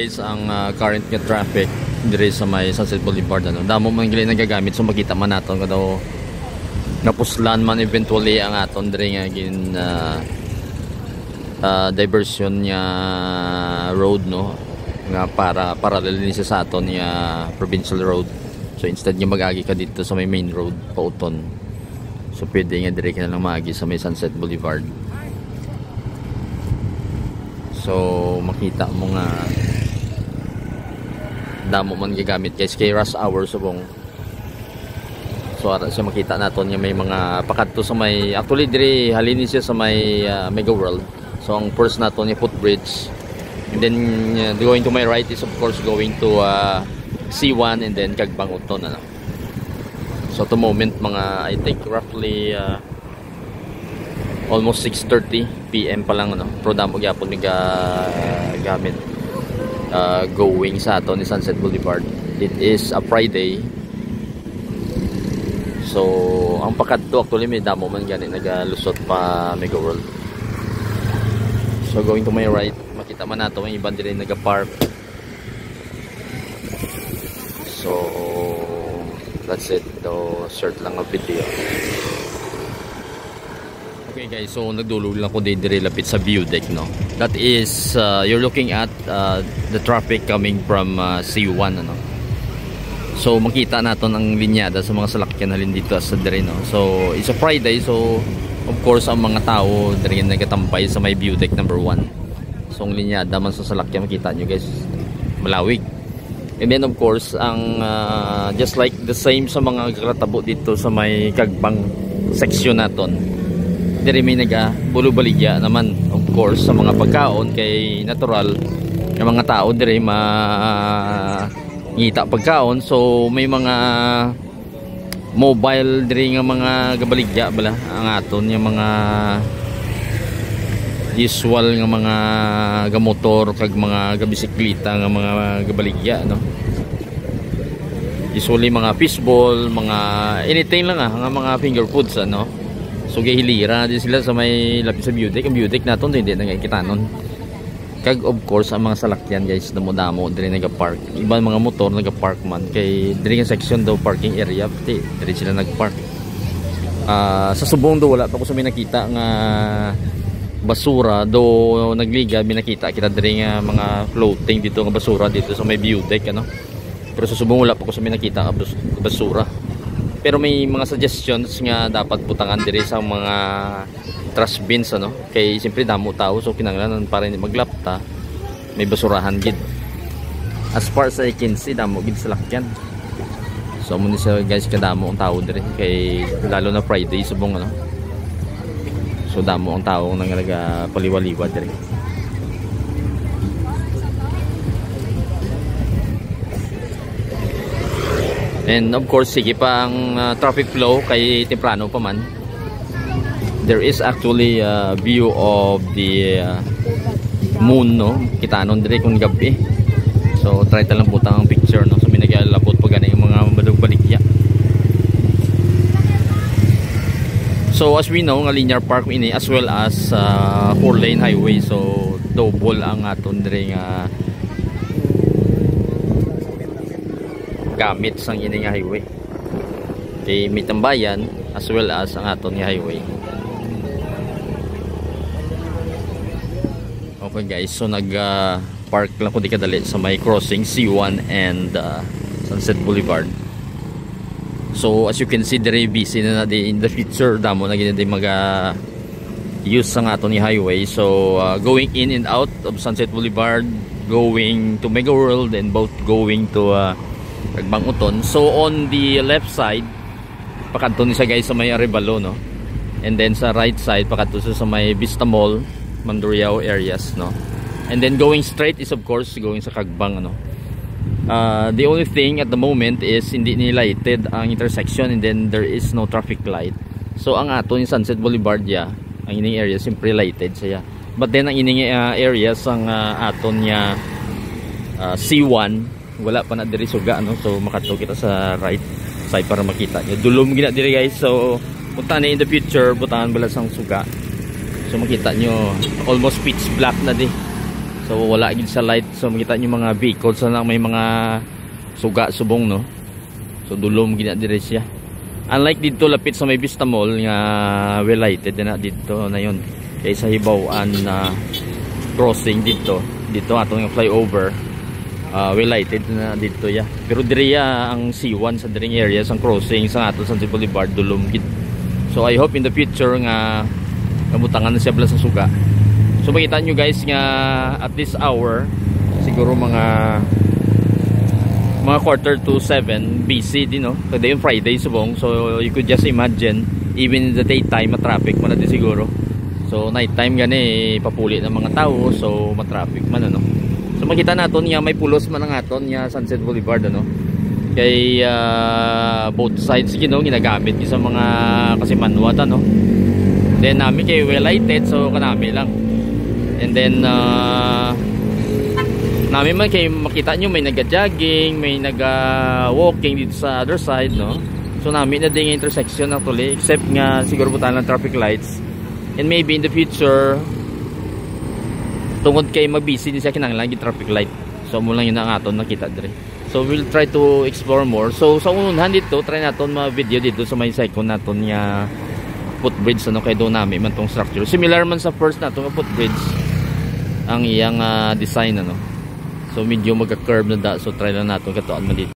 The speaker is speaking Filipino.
guys ang current nga traffic dire sa may Sunset Boulevard ano. Damo man gali nagagamit so makita man naton kado napuslan man eventually ang aton dire nga gin diversion nya road no nga para parallel ni sa aton nya provincial road. So instead nga magagi ka dito sa may main road pauton. So pwede nga dire ka na lang maagi sa may Sunset Boulevard. So makita mo nga damo man gagamit guys kay rush hour subong. So ara siya makita naton nga may mga pakadto sa may actually diri halini siya sa may Mega World. So ang first naton yung footbridge, and then going to my right is of course going to C1 and then Kagbang Uton ano. So to moment mga I think roughly almost 6:30 PM pa lang ano. Pero damo gyapon nga gamit going sa aton ni Sunset Boulevard. It is a Friday. So ang pakadto actually may damo man gani nagalusot pa Mega World. So going to my right, makita man nato ang ibang dire naga-park. So that's it. So short lang ang video. Okay guys, so nagdulog lang ko dire lapit sa view deck no. That is you're looking at the traffic coming from C1 ano. So makita naton ang linyada sa mga salakyan halin dito sa dire no. So it's a Friday, so of course ang mga tao dire nagatampay sa may view deck number 1. So ang linyada man sa salakyan makita nyo guys, malawig. And then of course ang just like the same sa mga karatabo dito sa may Kagbang section naton. Dire may bulubaligya naman of course sa mga pagkaon kay natural yung mga tao dire ngita pagkaon. So may mga mobile dire nga mga gabaligya bala ang aton yung mga usual nga mga gamotor kag mga gabisikleta nga mga gabaligya no. Usually mga fishball, mga anything lang nga mga finger foods ano. So gihilira din sila sa may lapit sa view deck. Ang view deck naton hindi nakikita nun. Kag of course ang mga salakyan guys damo-damo dire nagapark. Iba mga motor nagapark man kay dire nga section daw parking area pati dire sila nagpark. Sa subong do wala pa ko sa may nakita nga basura do nagliga binakita kita dire nga mga floating dito nga basura dito sa may view deck ano. Pero sa subong wala pa ko sa may nakita nga basura. Pero may mga suggestions nga dapat butangan dire sa mga trash bins ano. Kay siyempre damo tao so kinahanglan para hindi maglapta may basurahan gid. As far as I can see damo gid sa lakyan. So mo ni sa guys kadamo ang tao dire kay lalo na Friday subong ano. So damo ang tao nang nagapaliwaliwad dire. And of course sige pa ang traffic flow kay temprano pa man. There is actually a view of the moon no. Kita non dire kung gabi. So try ta lang butang ang picture no. So may nagalapot pa gani yung mga badug-baligya. So as we know nga linear park ini as well as 4-lane highway. So double ang aton dire nga gamit sang ini nga highway. Kay may tambayan as well as ang aton nga highway. Okay guys, so nag-park lang ko di kadali sa may crossing C1 and Sunset Boulevard. So as you can see dire busy na in the future damo na gid maga use sang aton nga highway. So going in and out of Sunset Boulevard, going to Mega World and both going to Kagbang Uton. So on the left side pakadto ni sa guys sa may Arevalo no. And then sa right side pakadto sa may Vista Mall, Mandurriao areas no. And then going straight is of course going sa Kagbang ano. The only thing at the moment is hindi ni lighted ang intersection and then there is no traffic light. So ang aton ni Sunset Boulevard ang ining area simply lighted siya. But then ang ining areas ang aton nya C1 wala pa na diri suga no. So makadto kita sa right side para makita niyo dulom gina diri guys. So punta na in the future butangan bala sang suga. So makita nyo almost pitch black na di So wala gid sa light, so makita niyo mga vehicles na lang may mga suga subong no. So dulom gid na dire siya. Unlike dito lapit sa may Vista Mall nga well lighted na dito na yon. Kay sa hibaw-an na crossing dito atong flyover well lighted na dito ya. Pero dire ang C1 sa diring area sang crossing sa ato Sunset Boulevard dulom gid. So I hope in the future nga kamutangan na siya bala sa suga. So makita nyo guys nga at this hour siguro mga 7:15 busy din no. Kada yung Friday subong, so you could just imagine even in the daytime matraffic man natin siguro. So night time gani papuli ng mga tao, so matraffic man ano. So makita naton nga may pulos man ang aton nga Sunset Boulevard ano. Kay both sides ginagamit sa mga kasi manwat ano. Then namin kay well lighted, so kanami lang. And then namin man kay makita nyo may nagja-jogging, may nag-walking dito sa other side no. So namin na ding intersection actually, except nga siguro butan lang traffic lights. And maybe in the future tungod kay mabisi din siya kinahanglan gi traffic light. So mo lang yun ang aton nakita dire. So we'll try to explore more. So sa unahan dito try naton ma-video dito sa may second naton nga footbridge ano kay do nami man tong structure. Similar man sa first nato nga footbridge ang iyang design ano. So medyo magka-curve na da, so try lang natin katuan man dito.